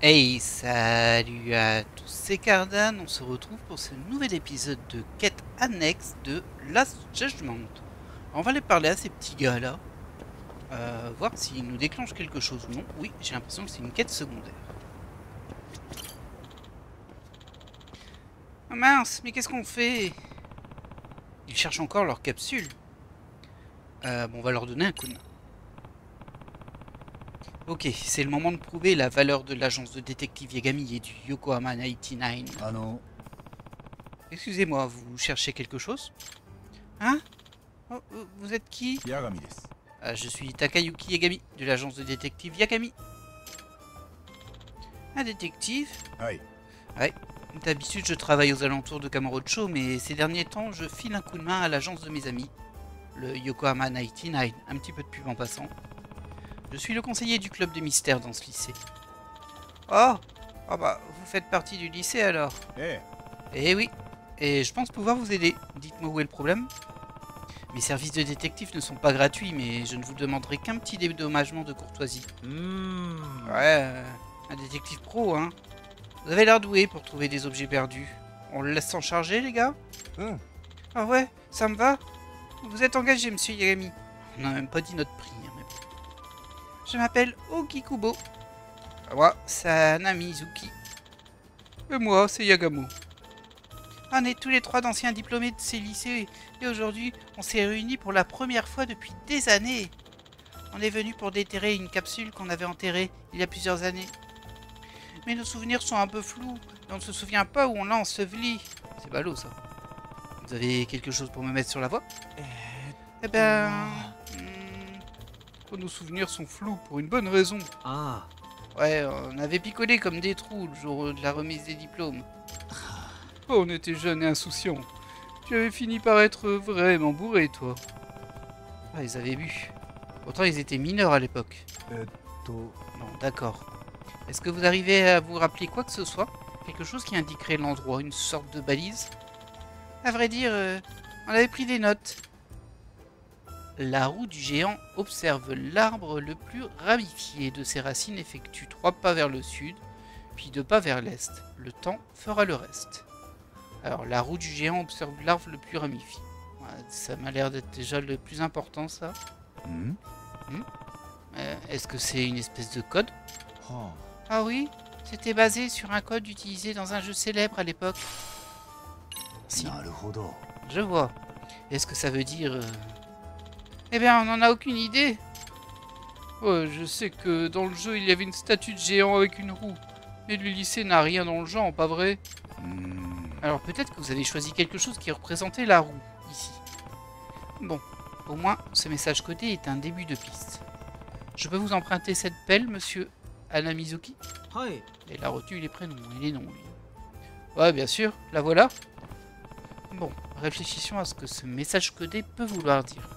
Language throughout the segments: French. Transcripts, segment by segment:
Hey, salut à tous, c'est Cardan, on se retrouve pour ce nouvel épisode de quête annexe de Last Judgment. On va aller parler à ces petits gars là, voir s'ils nous déclenchent quelque chose ou non. Oui, j'ai l'impression que c'est une quête secondaire. Ah mince, mais qu'est-ce qu'on fait? Ils cherchent encore leur capsule. Bon, on va leur donner un coup de main. Ok, c'est le moment de prouver la valeur de l'agence de détective Yagami et du Yokohama 99. Excusez-moi, vous cherchez quelque chose? Hein? Oh, vous êtes qui? 八神です。Je suis Takayuki Yagami, de l'agence de détective Yagami. Un détective? はい。Ouais. D'habitude, je travaille aux alentours de Kamurocho, mais ces derniers temps, je file un coup de main à l'agence de mes amis, le Yokohama 99, un petit peu de pub en passant. Je suis le conseiller du club des mystères dans ce lycée. Oh! Ah bah, vous faites partie du lycée alors? Eh oui, et je pense pouvoir vous aider. Dites-moi où est le problème? Mes services de détective ne sont pas gratuits, mais je ne vous demanderai qu'un petit dédommagement de courtoisie. Ouais, un détective pro, hein. Vous avez l'air doué pour trouver des objets perdus. On le laisse s'en charger, les gars? Ah ouais, ça me va. Vous êtes engagé, monsieur Yagami. On n'a même pas dit notre prix, hein, mais bon. Je m'appelle Okikubo. Moi, c'est Namizuki. Et moi, c'est Yagamo. On est tous les trois d'anciens diplômés de ces lycées, et aujourd'hui, on s'est réunis pour la première fois depuis des années. On est venu pour déterrer une capsule qu'on avait enterrée il y a plusieurs années. Mais nos souvenirs sont un peu flous, et on ne se souvient pas où on l'a enseveli. C'est ballot ça. Vous avez quelque chose pour me mettre sur la voie? Eh ben... nos souvenirs sont flous pour une bonne raison. Ah. Ouais, on avait picolé comme des trous le jour de la remise des diplômes. Oh, on était jeunes et insouciants. Tu avais fini par être vraiment bourré, toi. Ah, ils avaient bu. Pourtant, ils étaient mineurs à l'époque. Bon, d'accord. Est-ce que vous arrivez à vous rappeler quoi que ce soit? Quelque chose qui indiquerait l'endroit, une sorte de balise? À vrai dire, on avait pris des notes. La roue du géant observe l'arbre le plus ramifié de ses racines, effectue 3 pas vers le sud, puis 2 pas vers l'est. Le temps fera le reste. Alors, la roue du géant observe l'arbre le plus ramifié. Ouais, ça m'a l'air d'être déjà le plus important, ça. Est-ce que c'est une espèce de code? Ah oui, c'était basé sur un code utilisé dans un jeu célèbre à l'époque. Si. Je vois. Est-ce que ça veut dire... Eh bien, on n'en a aucune idée. Ouais, je sais que dans le jeu, il y avait une statue de géant avec une roue. Mais le lycée n'a rien dans le genre, pas vrai? Alors peut-être que vous avez choisi quelque chose qui représentait la roue, ici. Bon, au moins, ce message codé est un début de piste. Je peux vous emprunter cette pelle, monsieur Anamizuki? Ouais. Il a retenu les prénoms et les noms, lui. Ouais, bien sûr, la voilà. Bon, réfléchissons à ce que ce message codé peut vouloir dire.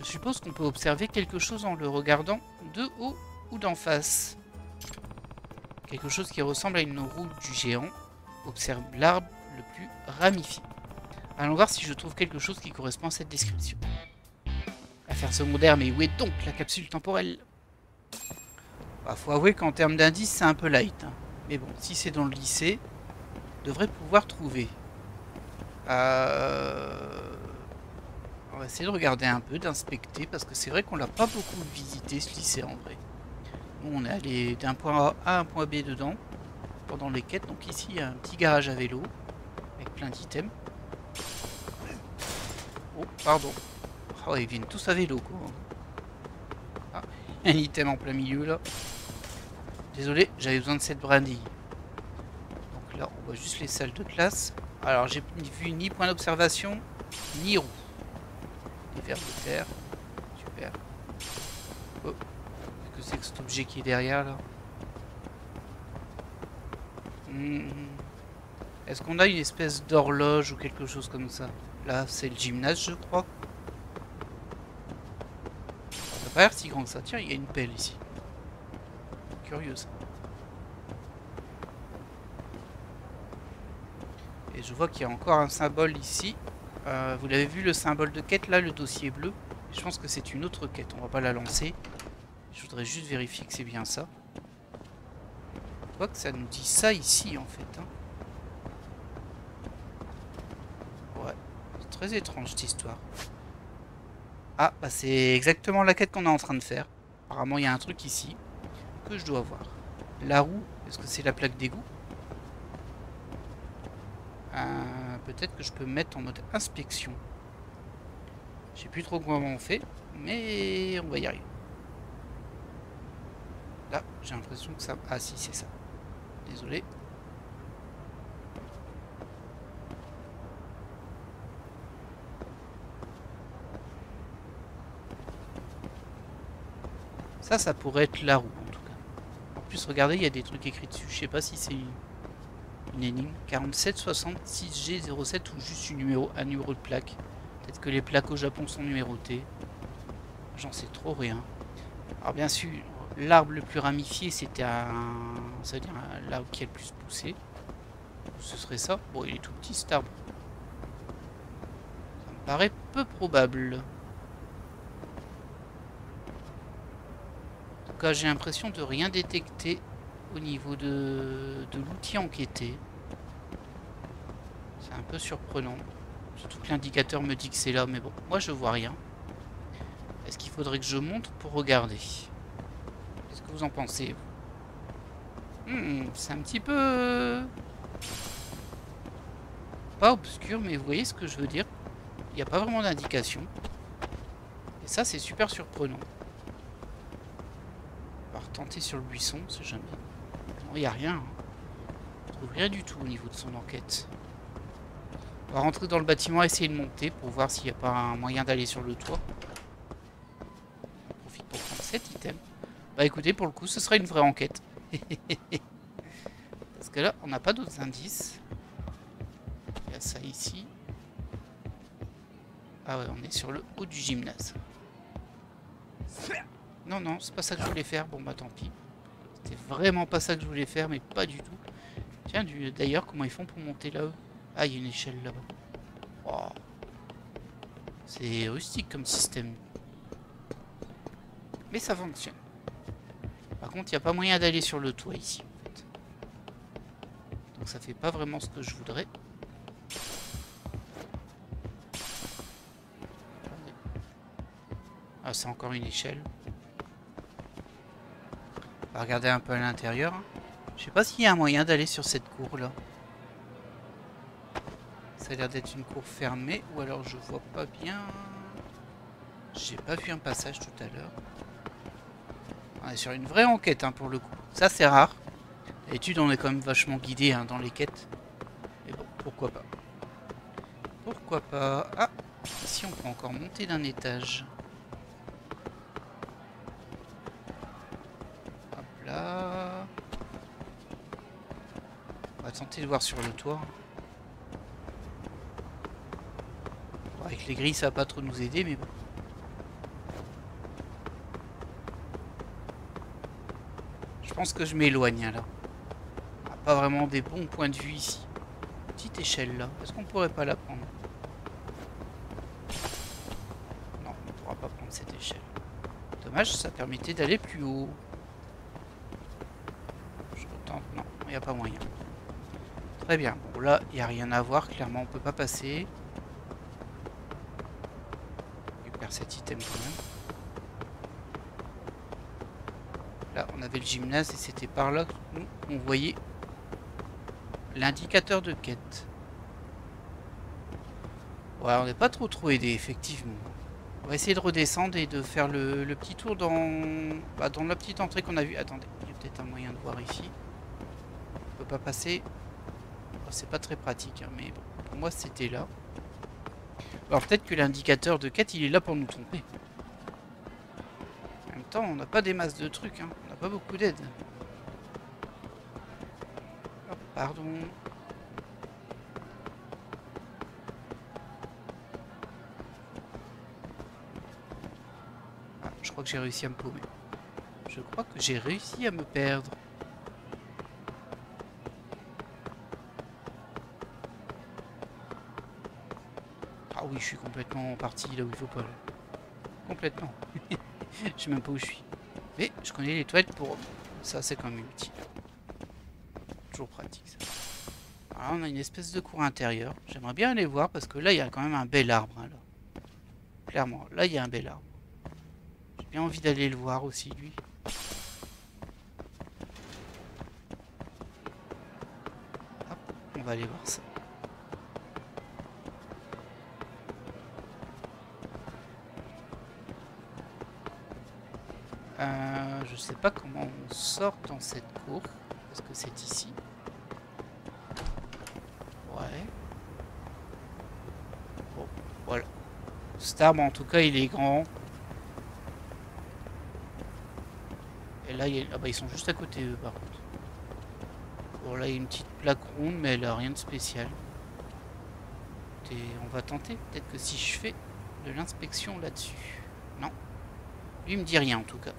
Je suppose qu'on peut observer quelque chose en le regardant de haut ou d'en face. Quelque chose qui ressemble à une roue du géant. Observe l'arbre le plus ramifié. Allons voir si je trouve quelque chose qui correspond à cette description. Affaire secondaire, mais où est donc la capsule temporelle? Bah, faut avouer qu'en termes d'indices, c'est un peu light. Hein. Mais bon, si c'est dans le lycée, on devrait pouvoir trouver. On va essayer de regarder un peu, d'inspecter, parce que c'est vrai qu'on l'a pas beaucoup visité ce lycée en vrai. Nous, on est allé d'un point A à un point B dedans, pendant les quêtes. Donc ici, il y a un petit garage à vélo, avec plein d'items. Oh, pardon. Oh, ils viennent tous à vélo, quoi. Ah, un item en plein milieu, là. Désolé, j'avais besoin de cette brindille. Donc là, on voit juste les salles de classe. Alors, j'ai vu ni point d'observation, ni roue. Des vers de terre. Super. Oh. Qu'est-ce que c'est que cet objet qui est derrière, là? Est-ce qu'on a une espèce d'horloge ou quelque chose comme ça? Là, c'est le gymnase, je crois. Ça n'a pas l'air si grand que ça. Tiens, il y a une pelle ici. Curieux, ça. Et je vois qu'il y a encore un symbole ici. Vous l'avez vu, le symbole de quête, là, le dossier bleu. Je pense que c'est une autre quête. On va pas la lancer. Je voudrais juste vérifier que c'est bien ça. Quoique ça nous dit ça ici en fait. Hein. Ouais, c'est très étrange cette histoire. Ah, bah c'est exactement la quête qu'on est en train de faire. Apparemment, il y a un truc ici que je dois voir. La roue, est-ce que c'est la plaque d'égout? Peut-être que je peux me mettre en mode inspection. Je sais plus trop comment on fait, mais on va y arriver. Là, j'ai l'impression que ça... Ah si, c'est ça. Désolé. Ça pourrait être la roue en tout cas. En plus, regardez, il y a des trucs écrits dessus. Je sais pas si c'est une énigme. 4766G07 ou juste un numéro de plaque. Peut-être que les plaques au Japon sont numérotées. J'en sais trop rien. Alors bien sûr, l'arbre le plus ramifié, c'était ça veut dire l'arbre qui est le plus poussé. Ce serait ça. Bon, il est tout petit cet arbre. Ça me paraît peu probable. En tout cas, j'ai l'impression de rien détecter au niveau de l'outil enquêté. C'est un peu surprenant. Surtout que l'indicateur me dit que c'est là, mais bon, moi je vois rien. Est-ce qu'il faudrait que je monte pour regarder? Qu'est-ce que vous en pensez? C'est un petit peu... pas obscur, mais vous voyez ce que je veux dire? Il n'y a pas vraiment d'indication. Et ça, c'est super surprenant. On va retenter sur le buisson, c'est jamais. Non, il n'y a rien. On ne trouve rien du tout au niveau de son enquête. On va rentrer dans le bâtiment, essayer de monter pour voir s'il n'y a pas un moyen d'aller sur le toit. On profite pour prendre cet item. Bah écoutez, pour le coup, ce sera une vraie enquête. Parce que là, on n'a pas d'autres indices. Il y a ça ici. Ah ouais, on est sur le haut du gymnase. Non, non, c'est pas ça que je voulais faire. Bon bah tant pis. C'était vraiment pas ça que je voulais faire, mais pas du tout. Tiens, d'ailleurs, comment ils font pour monter là-haut? Ah, il y a une échelle là-bas. Oh. C'est rustique comme système. Mais ça fonctionne. Par contre, il n'y a pas moyen d'aller sur le toit ici, en fait. Donc ça fait pas vraiment ce que je voudrais. Ah, c'est encore une échelle. On va regarder un peu à l'intérieur. Je sais pas s'il y a un moyen d'aller sur cette cour là. Ça a l'air d'être une cour fermée, ou alors je vois pas bien. J'ai pas vu un passage tout à l'heure. On est sur une vraie enquête hein, pour le coup. Ça c'est rare. D'habitude on est quand même vachement guidé hein, dans les quêtes. Mais bon, pourquoi pas. Pourquoi pas. Ah, ici on peut encore monter d'un étage. Hop là. On va tenter de voir sur le toit. Bon, avec les grilles ça va pas trop nous aider mais bon. Je pense que je m'éloigne là. On n'a pas vraiment des bons points de vue ici. Petite échelle là. Est-ce qu'on pourrait pas la prendre? Non, on ne pourra pas prendre cette échelle. Dommage, ça permettait d'aller plus haut. Je retente. Non, il n'y a pas moyen. Très bien. Bon là, il n'y a rien à voir. Clairement, on peut pas passer. Je récupère cet item quand même. Là, on avait le gymnase et c'était par là que nous, on voyait l'indicateur de quête. Ouais, on n'est pas trop aidé, effectivement. On va essayer de redescendre et de faire le petit tour dans la petite entrée qu'on a vue. Attendez, il y a peut-être un moyen de voir ici. On peut pas passer. Oh, c'est pas très pratique, hein, mais bon, pour moi c'était là. Alors peut-être que l'indicateur de quête, il est là pour nous tromper. En même temps, on n'a pas des masses de trucs, hein. On n'a pas beaucoup d'aide. Oh, pardon. Ah, je crois que j'ai réussi à me paumer. Je crois que j'ai réussi à me perdre. Ah oui, je suis complètement parti là où il faut pas. Complètement. Je sais même pas où je suis. Mais je connais les toilettes pour... Ça, c'est quand même utile. toujours pratique ça. Alors là, on a une espèce de cour intérieure. J'aimerais bien aller voir parce que là il y a quand même un bel arbre. Hein, là. Clairement, là il y a un bel arbre. J'ai bien envie d'aller le voir aussi lui. Hop, on va aller voir ça. Je sais pas comment on sort dans cette cour. Est-ce que c'est ici? Ouais. Bon, voilà. Cet arbre, en tout cas, il est grand. Et là, ah bah, ils sont juste à côté, eux, par contre. Bon, là, il y a une petite plaque ronde, mais elle a rien de spécial. Et on va tenter. Peut-être que si je fais de l'inspection là-dessus. Non. Lui, il me dit rien, en tout cas.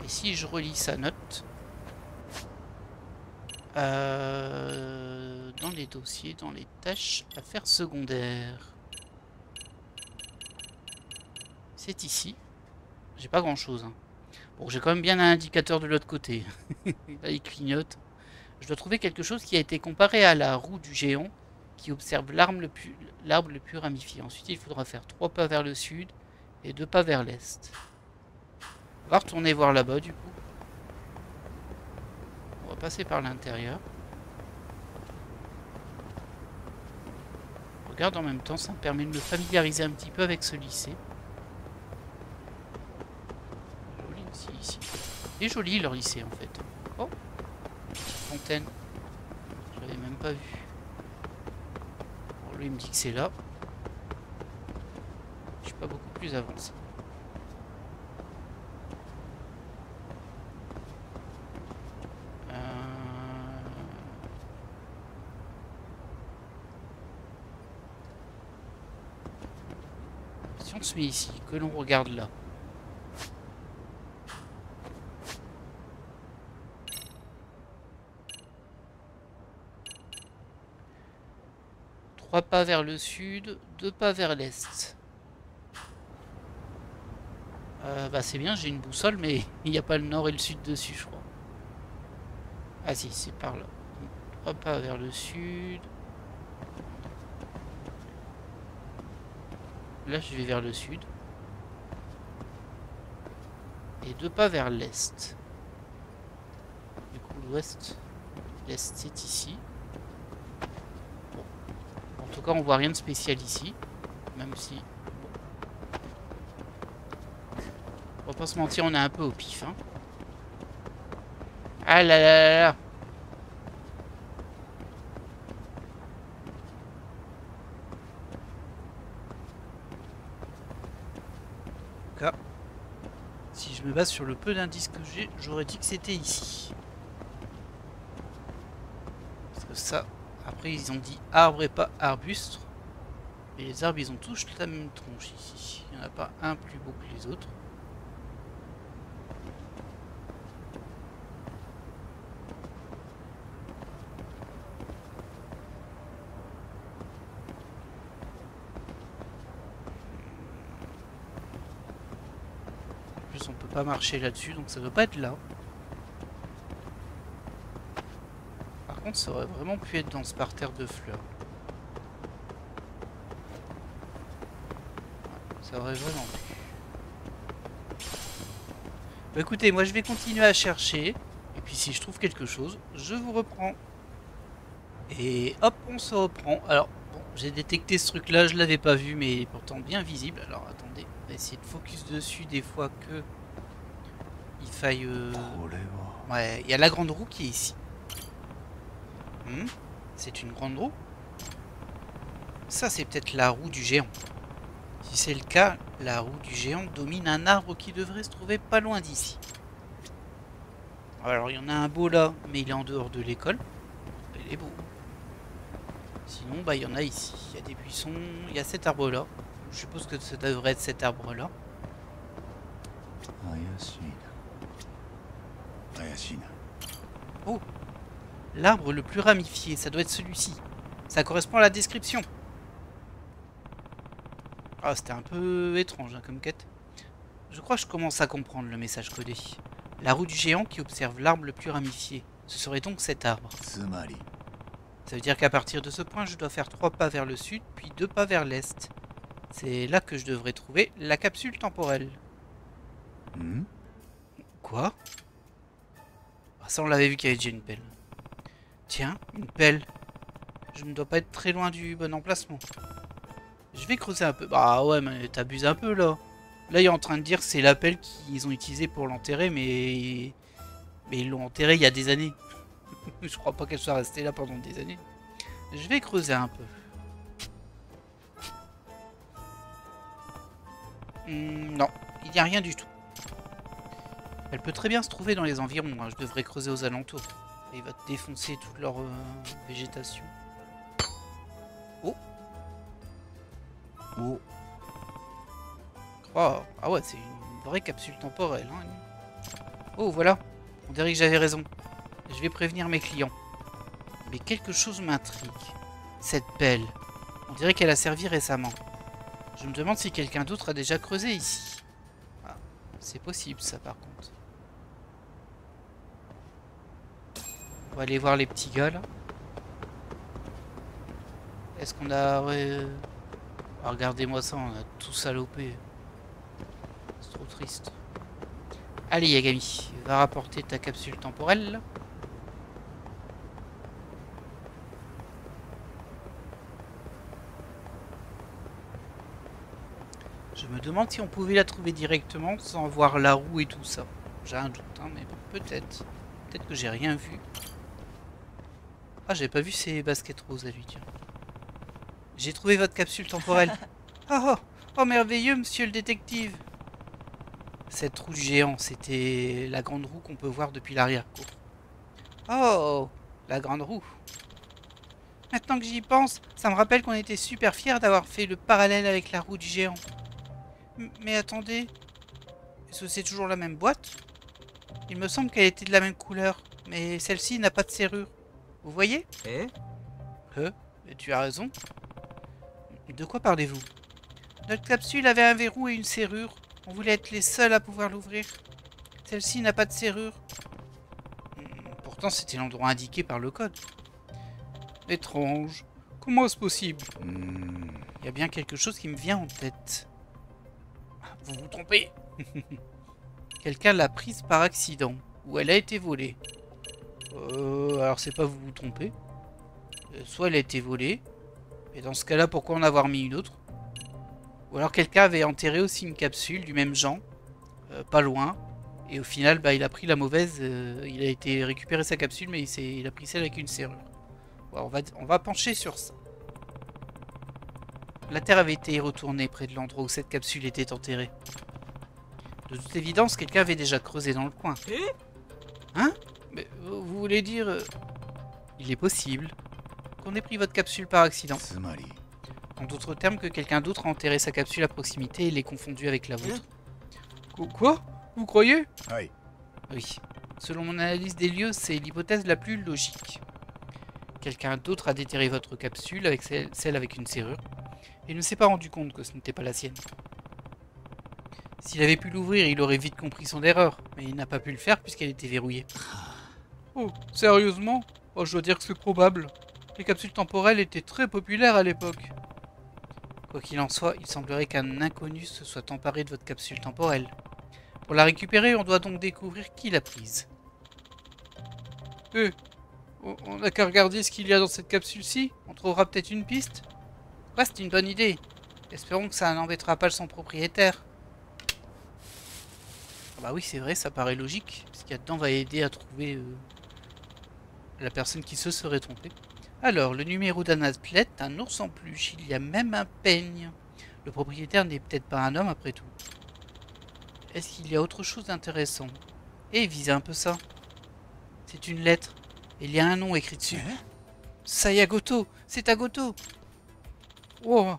Et si je relis sa note dans les dossiers, dans les tâches à faire secondaires, c'est ici. J'ai pas grand chose. Hein. Bon, j'ai quand même bien un indicateur de l'autre côté. Là, il clignote. Je dois trouver quelque chose qui a été comparé à la roue du géant qui observe l'arbre le plus ramifié. Ensuite, il faudra faire 3 pas vers le sud et 2 pas vers l'est. On va retourner voir là-bas du coup. On va passer par l'intérieur. Regarde en même temps, ça me permet de me familiariser un petit peu avec ce lycée. Joli aussi ici. C'est joli leur lycée en fait. Oh, fontaine. Je l'avais même pas vu. Bon, lui il me dit que c'est là. Je suis pas beaucoup plus avancé. Si on se met ici, que l'on regarde là. Trois pas vers le sud, 2 pas vers l'est. Bah c'est bien, j'ai une boussole, mais il n'y a pas le nord et le sud dessus, je crois. Ah si, c'est par là. 3 pas vers le sud. Là, je vais vers le sud. Et 2 pas vers l'est. Du coup, l'ouest. L'est, c'est ici. Bon. En tout cas, on voit rien de spécial ici. Même si... Bon. On va pas se mentir, on est un peu au pif. Hein. Ah là là là là. Si je me base sur le peu d'indices que j'ai, j'aurais dit que c'était ici. Parce que ça, après ils ont dit arbre et pas arbuste. Et les arbres, ils ont tous la même tronche ici. Il n'y en a pas un plus beau que les autres. On peut pas marcher là-dessus, donc ça doit pas être là. Par contre, ça aurait vraiment pu être dans ce parterre de fleurs. Ça aurait vraiment pu. Bah écoutez, moi je vais continuer à chercher. Et puis si je trouve quelque chose, je vous reprends. Et hop, on se reprend. Alors, bon, j'ai détecté ce truc-là, je l'avais pas vu, mais il est pourtant bien visible. Alors attendez, on va essayer de focus dessus des fois que... il faille... Ouais, il y a la grande roue qui est ici. C'est une grande roue. Ça, c'est peut-être la roue du géant. Si c'est le cas, la roue du géant domine un arbre qui devrait se trouver pas loin d'ici. Alors, il y en a un beau là, mais il est en dehors de l'école. Il est beau. Sinon, bah, il y en a ici. Il y a des buissons, il y a cet arbre-là. Je suppose que ça devrait être cet arbre-là. Oh, l'arbre le plus ramifié, ça doit être celui-ci. Ça correspond à la description. Ah, c'était un peu étrange hein, comme quête. Je crois que je commence à comprendre le message codé. La roue du géant qui observe l'arbre le plus ramifié. Ce serait donc cet arbre. Ça veut dire qu'à partir de ce point, je dois faire 3 pas vers le sud, puis 2 pas vers l'est. C'est là que je devrais trouver la capsule temporelle. Quoi? Ah, ça, on l'avait vu qu'il y avait déjà une pelle. Tiens, une pelle. Je ne dois pas être très loin du bon emplacement. Je vais creuser un peu. Bah ouais, mais t'abuses un peu là. Là, il est en train de dire que c'est la pelle qu'ils ont utilisée pour l'enterrer, mais ils l'ont enterré il y a des années. Je crois pas qu'elle soit restée là pendant des années. Je vais creuser un peu. Non, il n'y a rien du tout. Elle peut très bien se trouver dans les environs. Hein. Je devrais creuser aux alentours. Et il va défoncer toute leur végétation. Oh. Oh. Oh. Ah ouais, c'est une vraie capsule temporelle. Hein. Oh, voilà. On dirait que j'avais raison. Je vais prévenir mes clients. Mais quelque chose m'intrigue. Cette pelle. On dirait qu'elle a servi récemment. Je me demande si quelqu'un d'autre a déjà creusé ici. Ah, c'est possible ça par contre. On va aller voir les petits gars là. Est-ce qu'on a... Ah, regardez-moi ça, on a tout salopé. C'est trop triste. Allez Yagami, va rapporter ta capsule temporelle. Je me demande si on pouvait la trouver directement sans voir la roue et tout ça. J'ai un doute, hein, mais peut-être. Peut-être que j'ai rien vu. Ah, j'ai pas vu ces baskets roses à lui, tiens. J'ai trouvé votre capsule temporelle. Oh, oh, merveilleux, monsieur le détective. Cette roue du géant, c'était la grande roue qu'on peut voir depuis l'arrière-cour. Oh, la grande roue. Maintenant que j'y pense, ça me rappelle qu'on était super fiers d'avoir fait le parallèle avec la roue du géant. Mais attendez, est-ce que c'est toujours la même boîte? Il me semble qu'elle était de la même couleur, mais celle-ci n'a pas de serrure. Vous voyez? Mais tu as raison. De quoi parlez-vous? Notre capsule avait un verrou et une serrure. On voulait être les seuls à pouvoir l'ouvrir. Celle-ci n'a pas de serrure. Pourtant, c'était l'endroit indiqué par le code. Étrange. Comment est-ce possible? Il y a bien quelque chose qui me vient en tête. Vous vous trompez. Quelqu'un l'a prise par accident. Ou elle a été volée. Alors c'est pas vous vous trompez. Soit elle a été volée. Et dans ce cas-là, pourquoi en avoir mis une autre? Ou alors quelqu'un avait enterré aussi une capsule du même genre. Pas loin. Et au final, bah, il a pris la mauvaise. Il a été récupérer sa capsule, mais il a pris celle avec une serrure. Ouais, on va pencher sur ça. La terre avait été retournée près de l'endroit où cette capsule était enterrée. De toute évidence, quelqu'un avait déjà creusé dans le coin. Hein? Mais vous voulez dire... Il est possible qu'on ait pris votre capsule par accident. En d'autres termes, que quelqu'un d'autre a enterré sa capsule à proximité et l'ait confondue avec la vôtre. Quoi? Vous croyez? Oui. Selon mon analyse des lieux, c'est l'hypothèse la plus logique. Quelqu'un d'autre a déterré votre capsule avec celle avec une serrure et ne s'est pas rendu compte que ce n'était pas la sienne. S'il avait pu l'ouvrir, il aurait vite compris son erreur, mais il n'a pas pu le faire puisqu'elle était verrouillée. Oh, sérieusement? Oh, je dois dire que c'est probable. Les capsules temporelles étaient très populaires à l'époque. Quoi qu'il en soit, il semblerait qu'un inconnu se soit emparé de votre capsule temporelle. Pour la récupérer, on doit donc découvrir qui l'a prise. On n'a qu'à regarder ce qu'il y a dans cette capsule-ci. On trouvera peut-être une piste. Ouais, c'est une bonne idée. Espérons que ça n'embêtera pas son propriétaire. Ah bah oui, c'est vrai, ça paraît logique. Ce qu'il y a dedans va aider à trouver la personne qui se serait trompée. Alors, le numéro d'un athlète, un ours en peluche. Il y a même un peigne. Le propriétaire n'est peut-être pas un homme après tout. Est-ce qu'il y a autre chose d'intéressant? Eh, visez un peu ça. C'est une lettre. Il y a un nom écrit dessus. Sayagoto, c'est Agoto. Oh,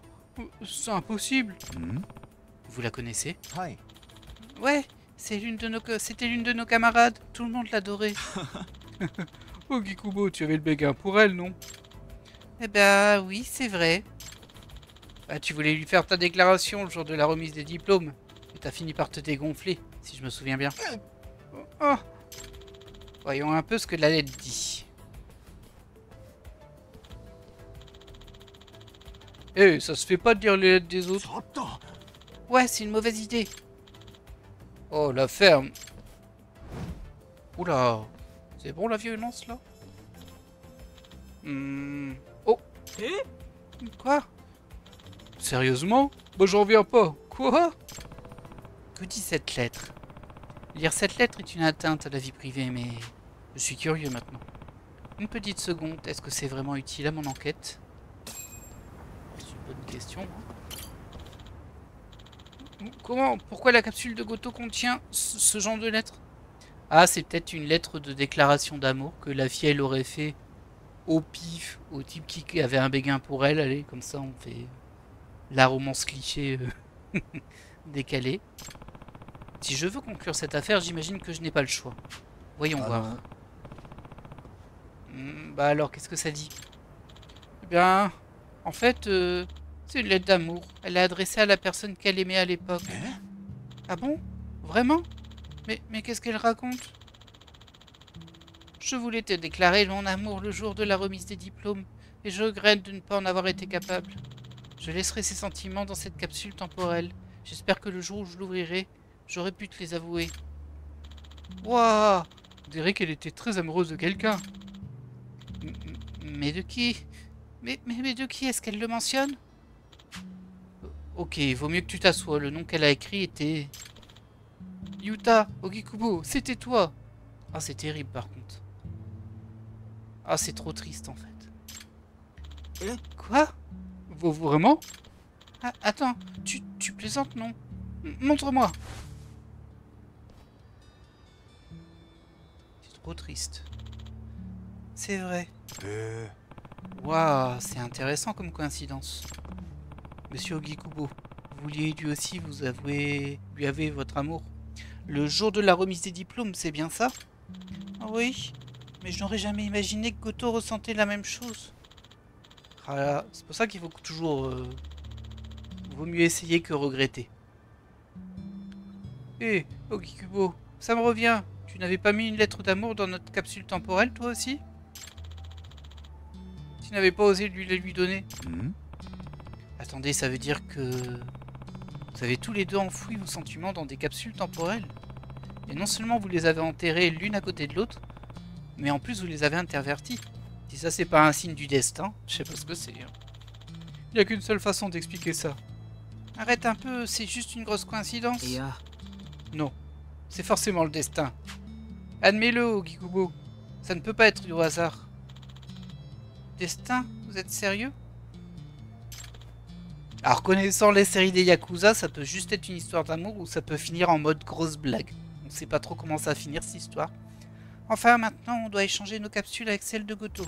c'est impossible. Vous la connaissez? Ouais, c'était l'une de nos camarades. Tout le monde l'adorait. Oh, Gikubo, tu avais le béguin pour elle, non? Eh ben oui, c'est vrai. Ah, tu voulais lui faire ta déclaration le jour de la remise des diplômes. Et t'as fini par te dégonfler, si je me souviens bien. Oh. Voyons un peu ce que la lettre dit. Eh, ça se fait pas de lire les lettres des autres. Ouais, c'est une mauvaise idée. Oh, la ferme. Oula. C'est bon la violence là? Oh. Quoi? Sérieusement? Bah j'en reviens pas. Quoi? Que dit cette lettre? Lire cette lettre est une atteinte à la vie privée, mais je suis curieux maintenant. Une petite seconde, est-ce que c'est vraiment utile à mon enquête? C'est une bonne question. Comment? Pourquoi la capsule de Goto contient ce genre de lettre? Ah, c'est peut-être une lettre de déclaration d'amour que la fille elle aurait fait au pif, au type qui avait un béguin pour elle. Allez, comme ça on fait la romance cliché décalée. Si je veux conclure cette affaire, j'imagine que je n'ai pas le choix. Voyons voir. Bah alors, qu'est-ce que ça dit? Eh bien, en fait, c'est une lettre d'amour. Elle est adressée à la personne qu'elle aimait à l'époque. Ah bon? Vraiment? Mais qu'est-ce qu'elle raconte? Je voulais te déclarer mon amour le jour de la remise des diplômes, et je regrette de ne pas en avoir été capable. Je laisserai ces sentiments dans cette capsule temporelle. J'espère que le jour où je l'ouvrirai, j'aurai pu te les avouer. Waouh! On dirait qu'elle était très amoureuse de quelqu'un. Mais de qui? Mais de qui est-ce qu'elle le mentionne? Ok, vaut mieux que tu t'assoies. Le nom qu'elle a écrit était... Yuta Ogikubo, c'était toi! Ah, c'est terrible par contre. Ah, c'est trop triste en fait. Quoi? Vraiment? Ah, attends, tu plaisantes, non? Montre-moi! C'est trop triste. C'est vrai. Waouh, c'est intéressant comme coïncidence. Monsieur Ogikubo, vous vouliez lui aussi lui avouer votre amour. Le jour de la remise des diplômes, c'est bien ça? Oui, mais je n'aurais jamais imaginé que Goto ressentait la même chose. Voilà, c'est pour ça qu'il faut toujours... vaut mieux essayer que regretter. Hé, Ogikubo, ça me revient. Tu n'avais pas mis une lettre d'amour dans notre capsule temporelle, toi aussi? Tu n'avais pas osé lui donner? Attendez, ça veut dire que... Vous avez tous les deux enfoui vos sentiments dans des capsules temporelles. Et non seulement vous les avez enterrés l'une à côté de l'autre, mais en plus vous les avez intervertis. Si ça c'est pas un signe du destin, je sais pas ce que c'est. Il n'y a qu'une seule façon d'expliquer ça. Arrête un peu, c'est juste une grosse coïncidence. Non, c'est forcément le destin. Admets-le, Ogikubo. Ça ne peut pas être du hasard. Destin? Vous êtes sérieux? Alors, connaissant les séries des Yakuza, ça peut juste être une histoire d'amour ou ça peut finir en mode grosse blague. On sait pas trop comment ça va finir cette histoire. Enfin, maintenant, on doit échanger nos capsules avec celle de Goto.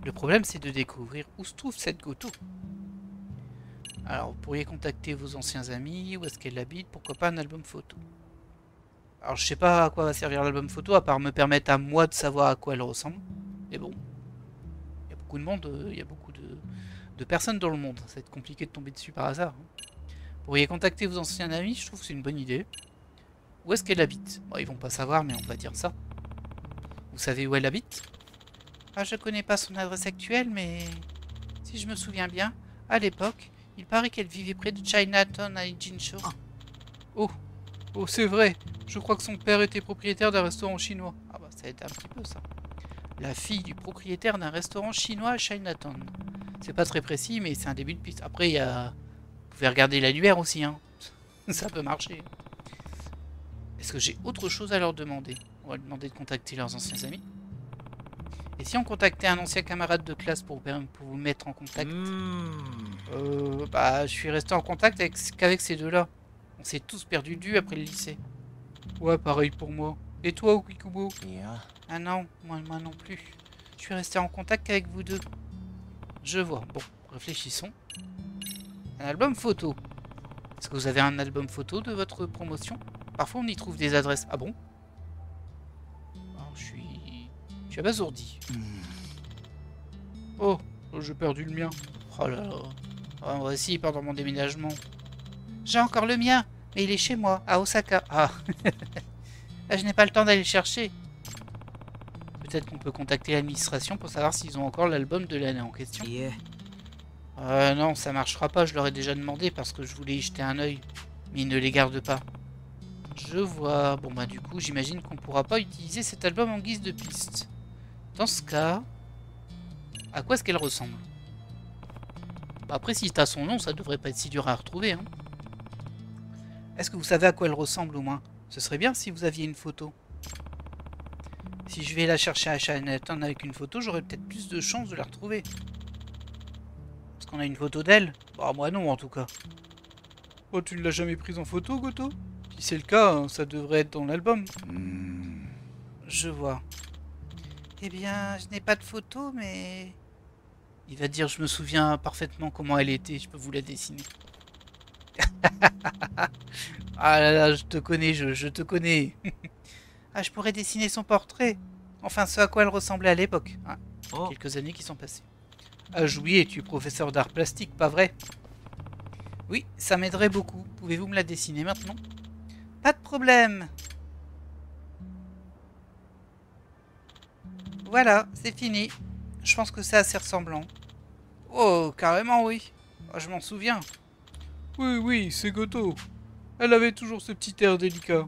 Le problème, c'est de découvrir où se trouve cette Goto. Alors, vous pourriez contacter vos anciens amis, où est-ce qu'elle habite, pourquoi pas un album photo. Alors, je sais pas à quoi va servir l'album photo, à part me permettre à moi de savoir à quoi elle ressemble. Mais bon, il y a beaucoup de monde, il y a beaucoup de personnes dans le monde. Ça va être compliqué de tomber dessus par hasard. Vous pourriez contacter vos anciens amis, je trouve que c'est une bonne idée. Où est-ce qu'elle habite? Bon, ils vont pas savoir, mais on va dire ça. Vous savez où elle habite? Ah, je connais pas son adresse actuelle, mais... Si je me souviens bien, à l'époque, il paraît qu'elle vivait près de Chinatown à Ijincho. Oh, oh, c'est vrai. Je crois que son père était propriétaire d'un restaurant chinois. Ah bah, ça aide un petit peu, ça. La fille du propriétaire d'un restaurant chinois à Chinatown. C'est pas très précis, mais c'est un début de piste. Après, il y a... Vous pouvez regarder l'annuaire aussi, hein. Ça peut marcher. Est-ce que j'ai autre chose à leur demander? On va leur demander de contacter leurs anciens amis. Et si on contactait un ancien camarade de classe pour vous mettre en contact? Bah, je suis resté en contact qu'avec ces deux-là. On s'est tous perdus de vue après le lycée. Ouais, pareil pour moi. Et toi, Ogikubo? Ah non, moi non plus. Je suis resté en contact qu'avec vous deux. Je vois. Bon, réfléchissons. Un album photo. Est-ce que vous avez un album photo de votre promotion? Parfois, on y trouve des adresses. Ah bon? Alors, je suis abasourdi. Oh, j'ai perdu le mien. Oh là là. Oh, moi aussi, pendant mon déménagement. J'ai encore le mien, mais il est chez moi, à Osaka. Ah, je n'ai pas le temps d'aller le chercher. Peut-être qu'on peut contacter l'administration pour savoir s'ils ont encore l'album de l'année en question. Non, ça marchera pas, je leur ai déjà demandé parce que je voulais y jeter un œil. Mais ils ne les gardent pas. Je vois. Bon bah du coup, j'imagine qu'on pourra pas utiliser cet album en guise de piste. Dans ce cas, à quoi est-ce qu'elle ressemble? Bah après, si t'as son nom, ça devrait pas être si dur à retrouver. Hein. Est-ce que vous savez à quoi elle ressemble au moins? Ce serait bien si vous aviez une photo. Si je vais la chercher à Chinatown avec une photo, j'aurais peut-être plus de chances de la retrouver. Parce qu'on a une photo d'elle? Bah moi non en tout cas. Oh, tu ne l'as jamais prise en photo, Goto? Si c'est le cas, hein, ça devrait être dans l'album. Je vois. Eh bien, je n'ai pas de photo, mais... Il va dire, je me souviens parfaitement comment elle était, je peux vous la dessiner. Ah là là, je te connais, je te connais. Ah, je pourrais dessiner son portrait. Enfin, ce à quoi elle ressemblait à l'époque. Ah, quelques années qui sont passées. Ah, oui, tu es professeur d'art plastique, pas vrai? Oui, ça m'aiderait beaucoup. Pouvez-vous me la dessiner maintenant? Pas de problème. Voilà, c'est fini. Je pense que c'est assez ressemblant. Oh, carrément oui. Oh, je m'en souviens. Oui, oui, c'est Goto. Elle avait toujours ce petit air délicat.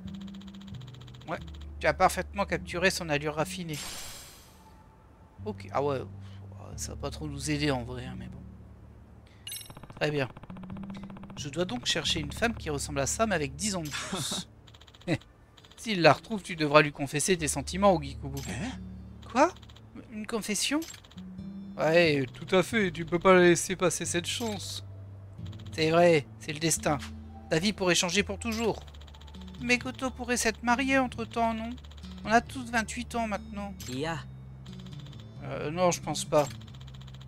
Ouais, tu as parfaitement capturé son allure raffinée. Ok, ah ouais, ça va pas trop nous aider en vrai, hein, mais bon. Très bien. Je dois donc chercher une femme qui ressemble à Sam avec 10 ans de plus. S'il la retrouve, tu devras lui confesser tes sentiments, Ogikubo. Quoi? Une confession? Ouais, tout à fait, tu peux pas laisser passer cette chance. C'est vrai, c'est le destin. Ta vie pourrait changer pour toujours. Mais Goto pourrait s'être marié entre-temps, non? On a tous 28 ans maintenant. Non, je pense pas.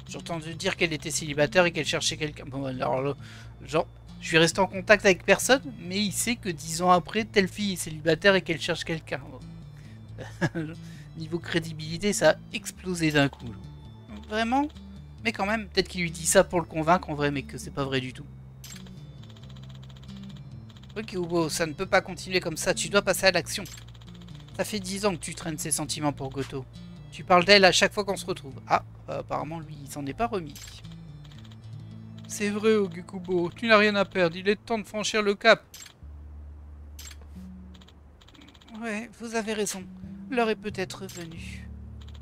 J'ai entendu dire qu'elle était célibataire et qu'elle cherchait quelqu'un. Bon, alors, genre, je suis resté en contact avec personne, mais il sait que 10 ans après, telle fille est célibataire et qu'elle cherche quelqu'un. Niveau crédibilité, ça a explosé d'un coup. Vraiment? Mais quand même, peut-être qu'il lui dit ça pour le convaincre en vrai, mais que c'est pas vrai du tout. Ok, Ubo, ça ne peut pas continuer comme ça, tu dois passer à l'action. Ça fait 10 ans que tu traînes ces sentiments pour Goto. Tu parles d'elle à chaque fois qu'on se retrouve. Ah, apparemment, lui, il s'en est pas remis. C'est vrai, Ogikubo, tu n'as rien à perdre, il est temps de franchir le cap. Ouais, vous avez raison. L'heure est peut-être venue.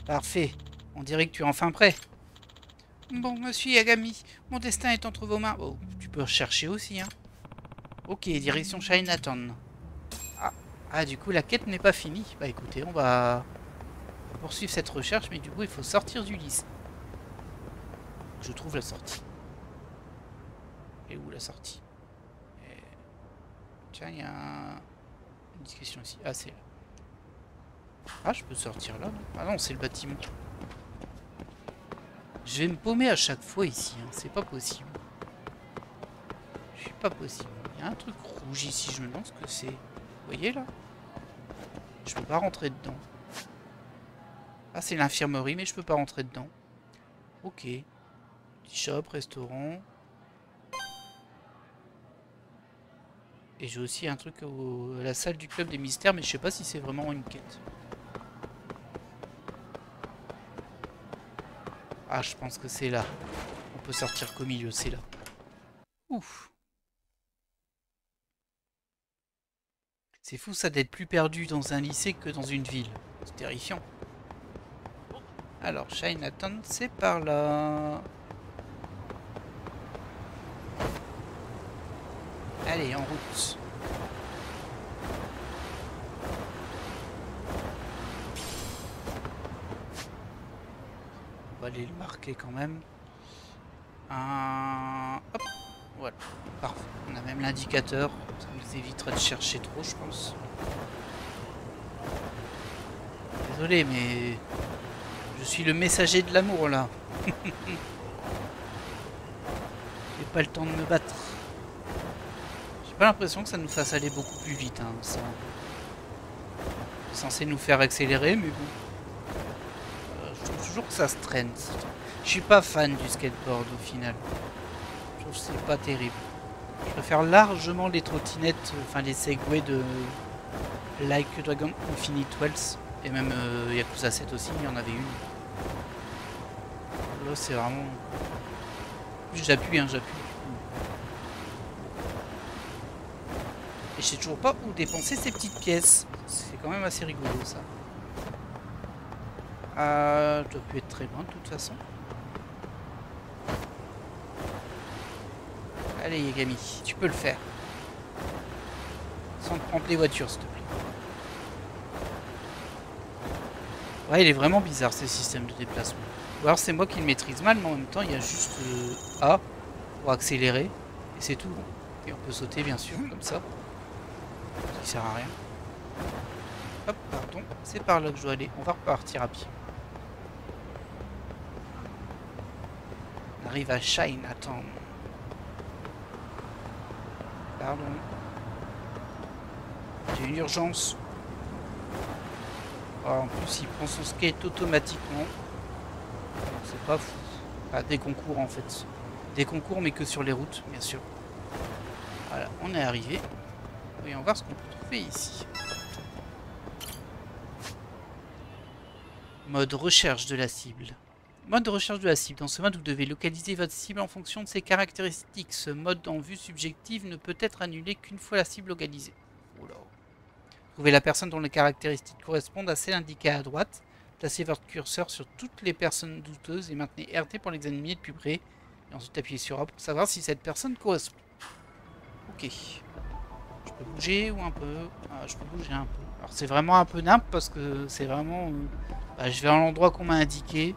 Parfait. On dirait que tu es enfin prêt. Bon, monsieur Yagami, mon destin est entre vos mains. Oh, tu peux rechercher aussi, hein. Ok, direction Chinatown. Ah, du coup, la quête n'est pas finie. Bah écoutez, on va poursuivre cette recherche, mais du coup, il faut sortir du lycée. Je trouve la sortie. Et où la sortie? Tiens, il y a une discussion ici. Ah, c'est là. Ah, je peux sortir là, non? Ah non, c'est le bâtiment. Je vais me paumer à chaque fois ici, hein. C'est pas possible. Je suis pas possible. Il y a un truc rouge ici, je me demande ce que c'est. Vous voyez là? Je peux pas rentrer dedans. Ah, c'est l'infirmerie, mais je peux pas rentrer dedans. Ok. Petit shop, restaurant. Et j'ai aussi un truc à la salle du club des mystères, mais je sais pas si c'est vraiment une quête. Ah, je pense que c'est là. On peut sortir qu'au milieu, c'est là. Ouf. C'est fou ça d'être plus perdu dans un lycée que dans une ville. C'est terrifiant. Alors, Chinatown, c'est par là. Allez, en route. On va aller le marquer quand même. Hop, voilà, parfait. On a même l'indicateur. Ça nous évitera de chercher trop, je pense. Désolé, mais je suis le messager de l'amour là. J'ai pas le temps de me battre. J'ai pas l'impression que ça nous fasse aller beaucoup plus vite. Hein, ça... C'est censé nous faire accélérer, mais bon. Je trouve toujours que ça se traîne. Je suis pas fan du skateboard au final. Je trouve que c'est pas terrible. Je préfère largement les trottinettes, enfin les Segway de Like a Dragon Infinite Wells. Et même Yakuza 7 aussi, il y en avait une. Là c'est vraiment... J'appuie, hein, j'appuie. Et je sais toujours pas où dépenser ces petites pièces. C'est quand même assez rigolo ça. Je dois plus être très loin de toute façon. Allez Yagami, tu peux le faire. Sans te prendre les voitures s'il te plaît. Ouais, il est vraiment bizarre ce système de déplacement. Ou alors c'est moi qui le maîtrise mal, mais en même temps il y a juste A pour accélérer. Et c'est tout. Et on peut sauter bien sûr, comme ça. Ce qui sert à rien. Hop, pardon, c'est par là que je dois aller. On va repartir à pied. On arrive à Chinatown. Pardon. J'ai une urgence. Oh, en plus, il prend son skate automatiquement. C'est pas fou. Ah, des concours en fait. Des concours, mais que sur les routes, bien sûr. Voilà, on est arrivé. Voyons voir ce qu'on peut trouver ici. Mode recherche de la cible. Mode de recherche de la cible. Dans ce mode, vous devez localiser votre cible en fonction de ses caractéristiques. Ce mode en vue subjective ne peut être annulé qu'une fois la cible localisée. Oula. Trouvez la personne dont les caractéristiques correspondent à celles indiquées à droite. Placez votre curseur sur toutes les personnes douteuses et maintenez RT pour l'examiner de plus près. Et ensuite appuyez sur A pour savoir si cette personne correspond. Ok. Je peux bouger ou un peu. Ah, je peux bouger un peu. Alors c'est vraiment un peu nimp parce que c'est vraiment... bah, je vais à l'endroit qu'on m'a indiqué.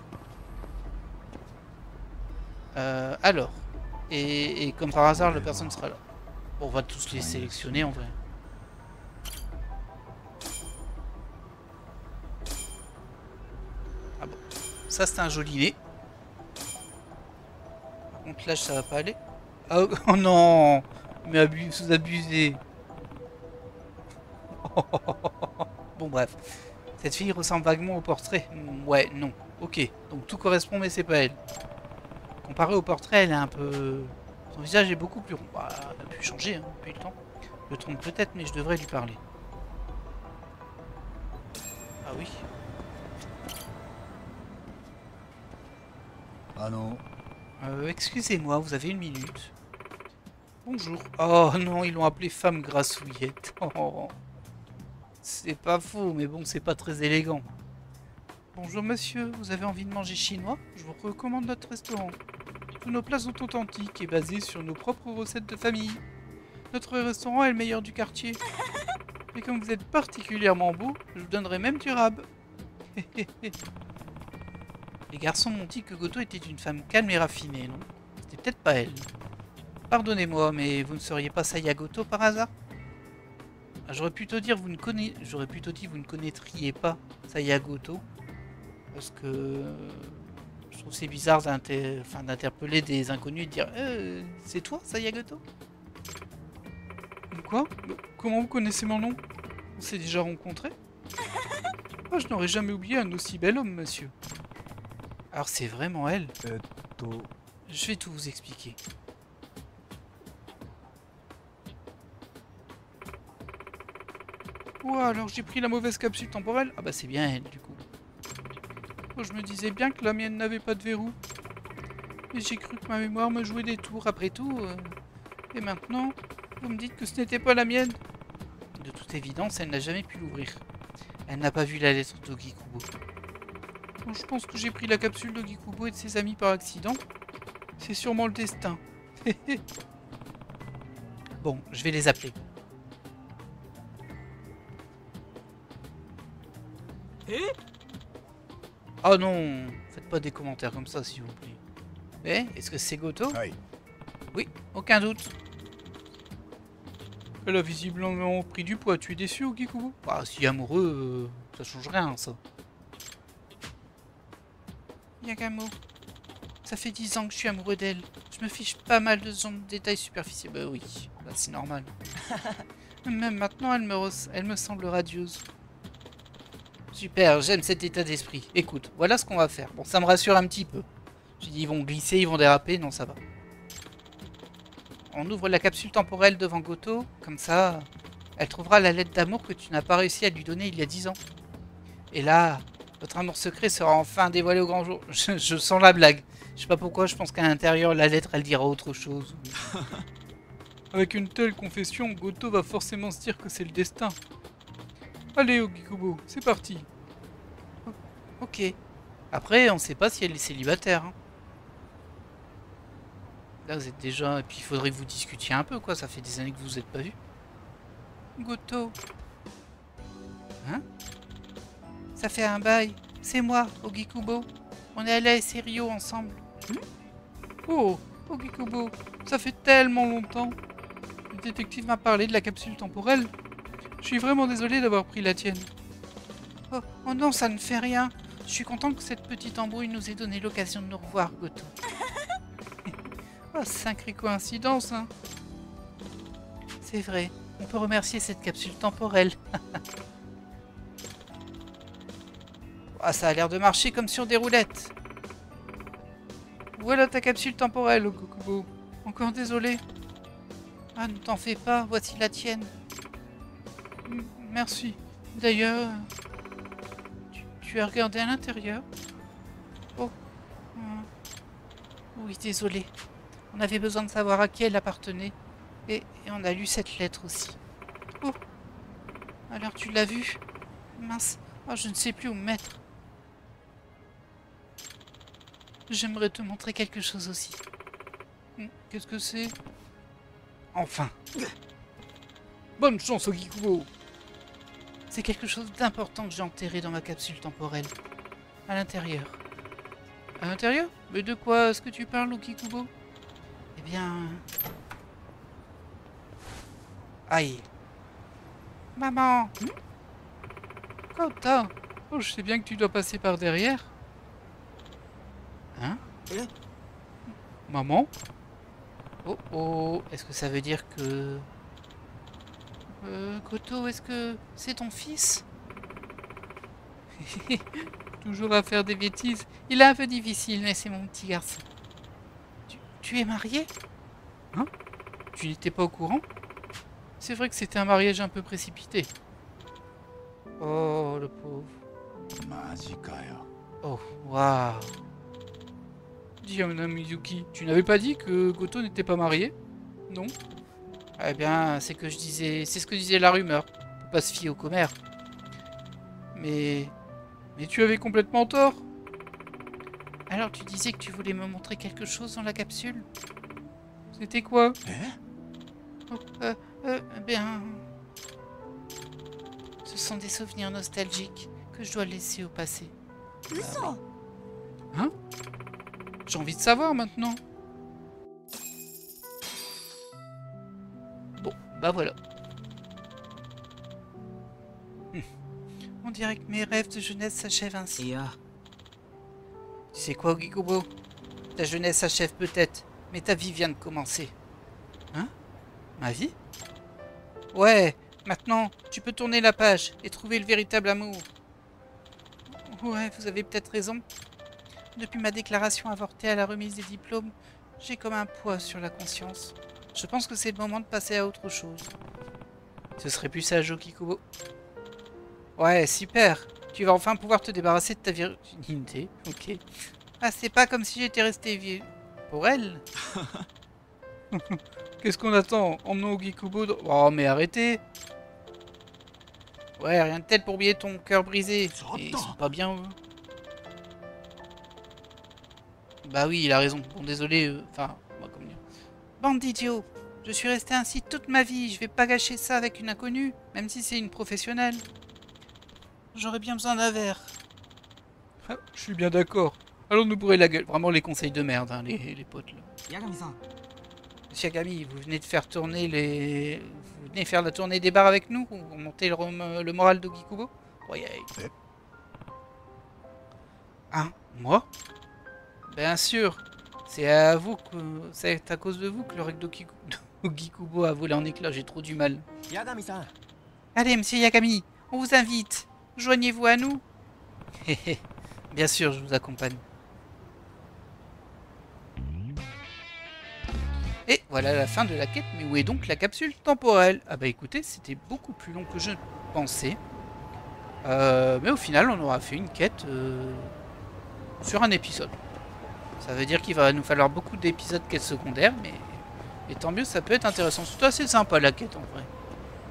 Alors. Et comme par hasard, la personne sera là. Bon, on va tous les sélectionner en vrai. Ah bon. Ça c'est un joli nez. Par contre là ça va pas aller. Oh, oh non. Mais vous abusez. Bon bref. Cette fille ressemble vaguement au portrait. Ouais, non. Ok. Donc tout correspond mais c'est pas elle. Comparé au portrait, elle est un peu... Son visage est beaucoup plus rond. Bah, elle a pu changer hein, depuis le temps. Je me trompe peut-être mais je devrais lui parler. Ah oui. Ah non. Excusez-moi, vous avez une minute. Bonjour. Oh non, ils l'ont appelée femme grassouillette. Oh. C'est pas faux, mais bon, c'est pas très élégant. Bonjour monsieur, vous avez envie de manger chinois? Je vous recommande notre restaurant. Tous nos plats sont authentiques et basés sur nos propres recettes de famille. Notre restaurant est le meilleur du quartier. Et comme vous êtes particulièrement beau, je vous donnerai même du rab. Les garçons m'ont dit que Goto était une femme calme et raffinée, non? C'était peut-être pas elle. Pardonnez-moi, mais vous ne seriez pas Saya Goto par hasard? J'aurais plutôt dit vous ne connaîtriez pas Saya Goto. Parce que je trouve c'est bizarre d'interpeller des inconnus et de dire c'est toi Saya Goto? Quoi? Comment vous connaissez mon nom? On s'est déjà rencontrés? Oh, je n'aurais jamais oublié un aussi bel homme, monsieur. Alors c'est vraiment elle? Je vais tout vous expliquer. Oh, alors j'ai pris la mauvaise capsule temporelle? Ah bah c'est bien elle du coup. Oh, je me disais bien que la mienne n'avait pas de verrou. Mais j'ai cru que ma mémoire me jouait des tours après tout. Et maintenant, vous me dites que ce n'était pas la mienne? De toute évidence, elle n'a jamais pu l'ouvrir. Elle n'a pas vu la lettre d'Ogikubo. Bon, je pense que j'ai pris la capsule d'Ogikubo et de ses amis par accident. C'est sûrement le destin. Bon, je vais les appeler. Oh non, faites pas des commentaires comme ça s'il vous plaît. Mais, est-ce que c'est Goto? Oui, aucun doute. Elle a visiblement pris du poids, tu es déçu Ogikubo? Bah si amoureux, ça change rien ça. Yagamo, ça fait 10 ans que je suis amoureux d'elle. Je me fiche pas mal de son détails superficiels. Bah oui, bah, c'est normal. Même maintenant, elle me semble radieuse. Super, j'aime cet état d'esprit. Écoute, voilà ce qu'on va faire. Bon, ça me rassure un petit peu. J'ai dit, ils vont glisser, ils vont déraper. Non, ça va. On ouvre la capsule temporelle devant Goto, comme ça, elle trouvera la lettre d'amour que tu n'as pas réussi à lui donner il y a 10 ans. Et là, votre amour secret sera enfin dévoilé au grand jour. Je sens la blague. Je sais pas pourquoi, je pense qu'à l'intérieur, la lettre, elle dira autre chose. Avec une telle confession, Goto va forcément se dire que c'est le destin. Allez, Ogikubo, c'est parti. Ok. Après, on sait pas si elle est célibataire. Hein. Là, vous êtes déjà... Et puis, il faudrait que vous discutiez un peu, quoi. Ça fait des années que vous vous êtes pas vus. Goto. Hein? Ça fait un bail. C'est moi, Ogikubo. On est allé à Serio ensemble. Oh, Ogikubo, ça fait tellement longtemps. Le détective m'a parlé de la capsule temporelle. Je suis vraiment désolé d'avoir pris la tienne. Oh non, ça ne fait rien. Je suis content que cette petite embrouille nous ait donné l'occasion de nous revoir, Goto. Oh, sacrée coïncidence, hein. C'est vrai, on peut remercier cette capsule temporelle. Oh, ça a l'air de marcher comme sur des roulettes. Voilà ta capsule temporelle, Ogikubo. Encore désolé. Ah, ne t'en fais pas, voici la tienne. Merci. D'ailleurs, tu as regardé à l'intérieur? Oh. Oui, désolé. On avait besoin de savoir à qui elle appartenait. Et on a lu cette lettre aussi. Oh. Alors tu l'as vue? Mince. Oh, je ne sais plus où me mettre. J'aimerais te montrer quelque chose aussi. Qu'est-ce que c'est? Enfin. Bonne chance, Ogikubo. C'est quelque chose d'important que j'ai enterré dans ma capsule temporelle. À l'intérieur. À l'intérieur? Mais de quoi est-ce que tu parles, Ogikubo? Eh bien... Aïe. Maman. Kota. Oh, je sais bien que tu dois passer par derrière. Hein? Maman? Oh oh, est-ce que ça veut dire que... Koto, est-ce que c'est ton fils? Toujours à faire des bêtises. Il est un peu difficile, mais c'est mon petit garçon. Tu es marié? Hein? Tu n'étais pas au courant? C'est vrai que c'était un mariage un peu précipité. Oh, le pauvre. Oh, waouh. Diana Mizuki, tu n'avais pas dit que Goto n'était pas marié? Non? Eh bien, c'est ce que disait la rumeur. Faut pas se fier aux commères. Mais tu avais complètement tort. Alors tu disais que tu voulais me montrer quelque chose dans la capsule? C'était quoi? Oh, bien... Ce sont des souvenirs nostalgiques que je dois laisser au passé. Hein? J'ai envie de savoir maintenant. Bon, bah voilà. On dirait que mes rêves de jeunesse s'achèvent ainsi. Tu sais quoi, Ogikubo? Ta jeunesse s'achève peut-être, mais ta vie vient de commencer. Hein? Ma vie? Ouais, maintenant, tu peux tourner la page et trouver le véritable amour. Ouais, vous avez peut-être raison. Depuis ma déclaration avortée à la remise des diplômes, j'ai comme un poids sur la conscience. Je pense que c'est le moment de passer à autre chose. Ce serait plus sage, Ogikubo. Ouais, super. Tu vas enfin pouvoir te débarrasser de ta virginité. Ok. Ah, c'est pas comme si j'étais resté vieux. Pour elle? Qu'est-ce qu'on attend? Emmenons Ogikubo dans... Oh, mais arrêtez. Ouais, rien de tel pour oublier ton cœur brisé. Et ils sont pas bien, eux. Bah oui, il a raison. Bon, désolé. Enfin, moi, comme dire. Bande d'idiots. Je suis resté ainsi toute ma vie. Je vais pas gâcher ça avec une inconnue, même si c'est une professionnelle. J'aurais bien besoin d'un verre. Ah, je suis bien d'accord. Allons nous bourrer la gueule. Vraiment les conseils de merde, hein, les potes là. Monsieur Yagami, vous venez de faire tourner les... Vous venez faire la tournée des bars avec nous pour monter le moral d'Ogikubo? Ouais. Hein? Moi? Bien sûr. C'est à cause de vous que le règle d'Ogikubo a volé en éclats. J'ai trop du mal. Allez, monsieur Yagami, on vous invite. Joignez-vous à nous. Bien sûr, je vous accompagne. Et voilà la fin de la quête, mais où est donc la capsule temporelle? Ah bah écoutez, c'était beaucoup plus long que je pensais. Mais au final, on aura fait une quête sur un épisode. Ça veut dire qu'il va nous falloir beaucoup d'épisodes quêtes secondaires, mais et tant mieux, ça peut être intéressant. C'est assez sympa la quête en vrai.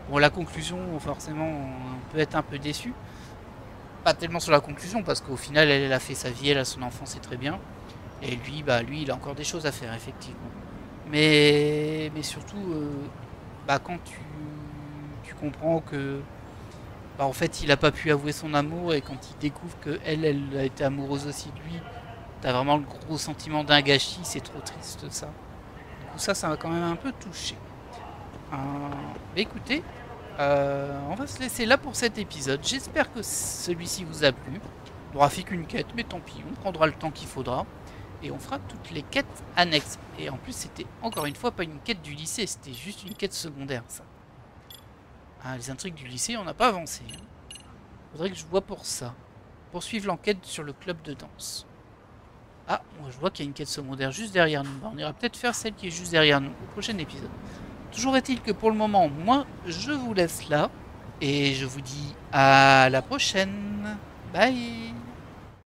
Bon, la conclusion, forcément, on peut être un peu déçu. Pas tellement sur la conclusion, parce qu'au final, elle a fait sa vie, elle a son enfant, c'est très bien. Et lui, lui, il a encore des choses à faire, effectivement. Mais surtout, quand tu comprends que, en fait, il a pas pu avouer son amour, et quand il découvre que elle a été amoureuse aussi de lui, t'as vraiment le gros sentiment d'un gâchis, c'est trop triste ça. Du coup, ça m'a quand même un peu touché. Mais écoutez, on va se laisser là pour cet épisode. J'espère que celui-ci vous a plu. On n'aura fait qu'une quête, mais tant pis, on prendra le temps qu'il faudra. Et on fera toutes les quêtes annexes. Et en plus, c'était encore une fois pas une quête du lycée, c'était juste une quête secondaire, ça. Les intrigues du lycée, on n'a pas avancé. Faudrait que je vois pour ça. Poursuivre l'enquête sur le club de danse. Ah, moi je vois qu'il y a une quête secondaire juste derrière nous. On ira peut-être faire celle qui est juste derrière nous au prochain épisode. Toujours est-il que pour le moment, moi, je vous laisse là. Et je vous dis à la prochaine. Bye.